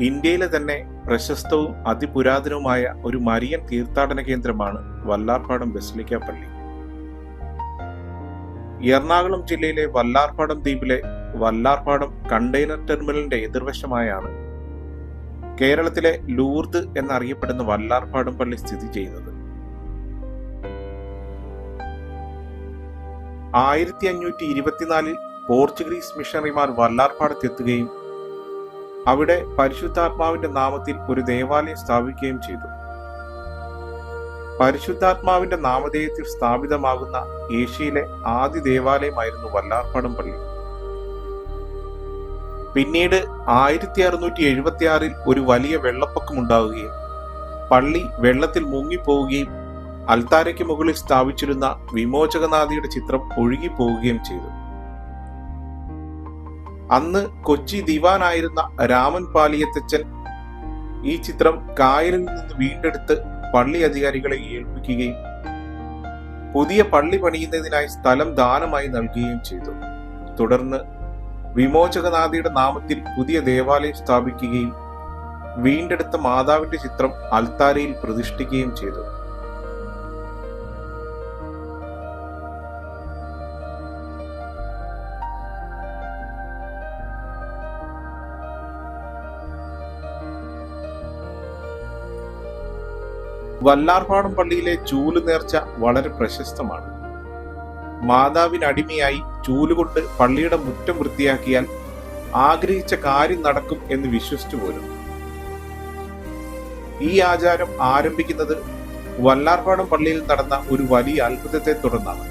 ഇന്ത്യയിലെ തന്നെ പ്രശസ്തവും അതിപുരാതനവുമായ ഒരു മരിയൻ തീർത്ഥാടന കേന്ദ്രമാണ് വല്ലാർപാടം ബസിലിക്ക പള്ളി. എറണാകുളം ജില്ലയിലെ വല്ലാർപാടം ദ്വീപിലെ വല്ലാർപാടം കണ്ടെയ്നർ ടെർമിനലിന്റെ എതിർവശമായാണ് കേരളത്തിലെ ലൂർദ് എന്നറിയപ്പെടുന്ന വല്ലാർപാടം പള്ളി സ്ഥിതി ചെയ്യുന്നത്. 1524 പോർച്ചുഗീസ് മിഷണറിമാർ വല്ലാർപാടത്തെത്തുകയും അവിടെ പരിശുദ്ധാത്മാവിന്റെ നാമത്തിൽ ഒരു ദേവാലയം സ്ഥാപിക്കുകയും ചെയ്തു. പരിശുദ്ധാത്മാവിന്റെ നാമധേയത്തിൽ സ്ഥാപിതമാകുന്ന ഏഷ്യയിലെ ആദ്യ ദേവാലയമായിരുന്നു വല്ലാർപാടം പള്ളി. പിന്നീട് 1676 ഒരു വലിയ വെള്ളപ്പൊക്കമുണ്ടാവുകയും പള്ളി വെള്ളത്തിൽ മുങ്ങിപ്പോവുകയും അൽത്താരയ്ക്ക് മുകളിൽ സ്ഥാപിച്ചിരുന്ന വിമോചകനാഥിയുടെ ചിത്രം ഒഴുകിപ്പോവുകയും ചെയ്തു. അന്ന് കൊച്ചി ദിവാനായിരുന്ന രാമൻ പാലിയത്തച്ഛൻ ഈ ചിത്രം കായലിൽ നിന്ന് വീണ്ടെടുത്ത് പള്ളി അധികാരികളെ ഏൽപ്പിക്കുകയും പുതിയ പള്ളി പണിയുന്നതിനായി സ്ഥലം ദാനമായി നൽകുകയും ചെയ്തു. തുടർന്ന് വിമോചകനാഥിയുടെ നാമത്തിൽ പുതിയ ദേവാലയം സ്ഥാപിക്കുകയും വീണ്ടെടുത്ത മാതാവിന്റെ ചിത്രം അൽത്താരയിൽ പ്രതിഷ്ഠിക്കുകയും ചെയ്തു. വല്ലാർപാടം പള്ളിയിലെ ചൂല് നേർച്ച വളരെ പ്രശസ്തമാണ്. മാതാവിനടിമയായി ചൂലുകൊണ്ട് പള്ളിയുടെ മുറ്റം വൃത്തിയാക്കിയാൽ ആഗ്രഹിച്ച കാര്യം നടക്കും എന്ന് വിശ്വസിച്ചു പോലും. ഈ ആചാരം ആരംഭിക്കുന്നത് വല്ലാർപാടം പള്ളിയിൽ നടന്ന ഒരു വലിയ അത്ഭുതത്തെ തുടർന്നാണ്.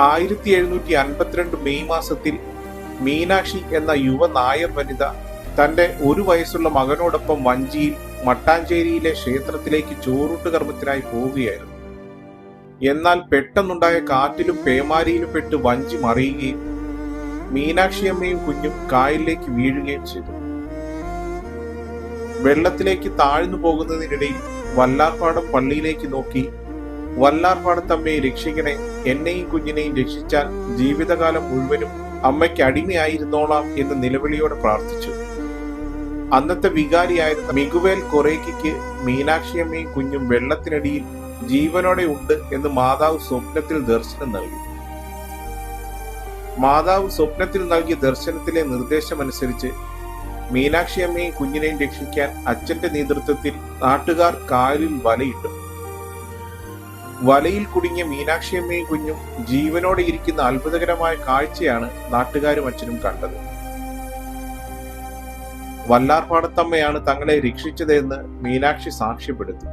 1752 മെയ് മാസത്തിൽ മീനാക്ഷി എന്ന യുവ നായർ വനിത തന്റെ 1 വയസ്സുള്ള മകനോടൊപ്പം വഞ്ചിയിൽ മട്ടാഞ്ചേരിയിലെ ക്ഷേത്രത്തിലേക്ക് ചോറൂട്ട് കർമ്മത്തിനായി പോവുകയായിരുന്നു. എന്നാൽ പെട്ടെന്നുണ്ടായ കാറ്റിലും പേമാരിയിലും പെട്ട് വഞ്ചി മറിയുകയും മീനാക്ഷിയമ്മയും കുഞ്ഞും കായലിലേക്ക് വീഴുകയും ചെയ്തു. വെള്ളത്തിലേക്ക് താഴ്ന്നു പോകുന്നതിനിടയിൽ വല്ലാർപാടം പള്ളിയിലേക്ക് നോക്കി വല്ലാർപാടത്തമ്മയെ രക്ഷിക്കണേ, എന്നെയും കുഞ്ഞിനെയും രക്ഷിച്ചാൽ ജീവിതകാലം മുഴുവനും അമ്മയ്ക്ക് അടിമയായിരുന്നോളാം എന്ന് നിലവിളിയോടെ പ്രാർത്ഥിച്ചു. അന്നത്തെ വികാരിയായിരുന്ന മിഗുവേൽ കൊറേക്കിക്ക് മീനാക്ഷിയമ്മയും കുഞ്ഞും വെള്ളത്തിനടിയിൽ ജീവനോടെ ഉണ്ട് എന്ന് മാതാവ് സ്വപ്നത്തിൽ ദർശനം നൽകി. മാതാവ് സ്വപ്നത്തിൽ നൽകിയ ദർശനത്തിലെ നിർദ്ദേശമനുസരിച്ച് മീനാക്ഷിയമ്മയും കുഞ്ഞിനെയും രക്ഷിക്കാൻ അച്ഛന്റെ നേതൃത്വത്തിൽ നാട്ടുകാർ കായലിൽ വലയിട്ടു. വലയിൽ കുടുങ്ങിയ മീനാക്ഷിയമ്മയും കുഞ്ഞും ജീവനോടെ ഇരിക്കുന്ന അത്ഭുതകരമായ കാഴ്ചയാണ് നാട്ടുകാരും അച്ഛനും കണ്ടത്. വല്ലാർപാടത്തമ്മയാണ് തങ്ങളെ രക്ഷിച്ചതെന്ന് മീനാക്ഷി സാക്ഷ്യപ്പെടുത്തി.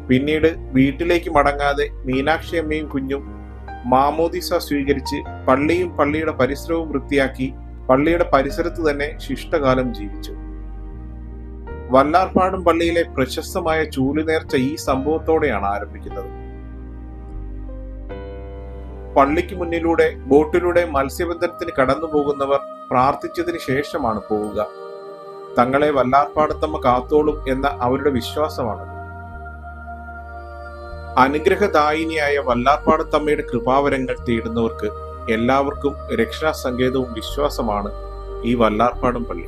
പിന്നീട് വീട്ടിലേക്ക് മടങ്ങാതെ മീനാക്ഷിയമ്മയും കുഞ്ഞും മാമോദിസ സ്വീകരിച്ച് പള്ളിയും പള്ളിയുടെ പരിസരവും വൃത്തിയാക്കി പള്ളിയുടെ പരിസരത്ത് തന്നെ ശിഷ്ടകാലം ജീവിച്ചു. വല്ലാർപാടം പള്ളിയിലെ പ്രശസ്തമായ ചൂലുനേർച്ച ഈ സംഭവത്തോടെയാണ് ആരംഭിക്കുന്നത്. പള്ളിക്ക് മുന്നിലൂടെ ബോട്ടിലൂടെ മത്സ്യബന്ധനത്തിന് കടന്നു പോകുന്നവർ പ്രാർത്ഥിച്ചതിന് ശേഷമാണ് പോവുക. തങ്ങളെ വല്ലാർപാടത്തമ്മ കാത്തോളും എന്ന അവരുടെ വിശ്വാസമാണ്. അനുഗ്രഹദായിനിയായ വല്ലാർപാടത്തമ്മയുടെ കൃപാവരങ്ങൾ തേടുന്നവർക്ക് എല്ലാവർക്കും രക്ഷാസങ്കേതവും വിശ്വാസമാണ് ഈ വല്ലാർപാടം പള്ളി.